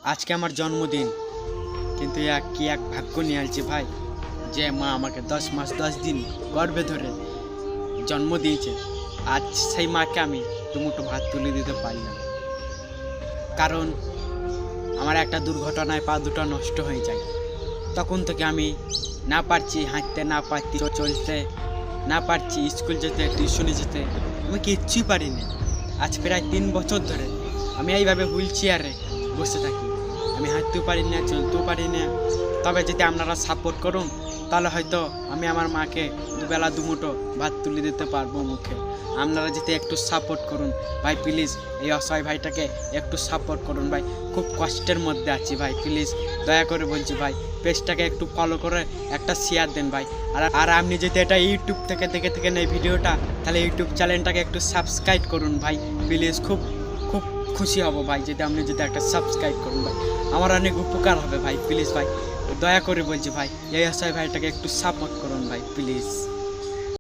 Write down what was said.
আজকে আমার জন্মদিন, কিন্তু এক ভাগ্য নিয়ে আসছে ভাই, যে মা আমাকে 10 মাস 10 দিন গর্ভে ধরে জন্ম দিয়েছে। আজ সেই মাকে আমি দুমুঠো ভাত তুলে দিতে পারি না, কারণ আমার একটা দুর্ঘটনায় পা দুটো নষ্ট হয়ে যায়। তখন থেকে আমি না পারছি হাঁটতে, না পারছি চলতে, না পারছি স্কুল যেতে, টিউশনে যেতে, আমি কিচ্ছুই পারিনি। আজ প্রায় 3 বছর ধরে আমি এইভাবে হুইল চেয়ারে বসে থাকি। আমি হাঁটতেও পারি না, চলতেও পারি না। তবে যদি আপনারা সাপোর্ট করুন, তাহলে হয়তো আমি আমার মাকে দুবেলা দুমুঠো ভাত তুলে দিতে পারবো মুখে। আপনারা যদি একটু সাপোর্ট করুন ভাই, প্লিজ এই অসহায় ভাইটাকে একটু সাপোর্ট করুন ভাই। খুব কষ্টের মধ্যে আছি ভাই, প্লিজ দয়া করে বলছি ভাই, পেজটাকে একটু ফলো করে একটা শেয়ার দেন ভাই। আর আপনি যদি এটা ইউটিউব থেকে দেখে নেই ভিডিওটা, তাহলে ইউটিউব চ্যানেলটাকে একটু সাবস্ক্রাইব করুন ভাই, প্লিজ। খুব খুব খুশি হব ভাই যদি আপনি যদি একটা সাবস্ক্রাইব করুন ভাই, আমার অনেক উপকার হবে ভাই, প্লিজ ভাই দয়া করে বলছি ভাই, এই অসহায় ভাইটাকে একটু সাপোর্ট করুন ভাই, প্লিজ।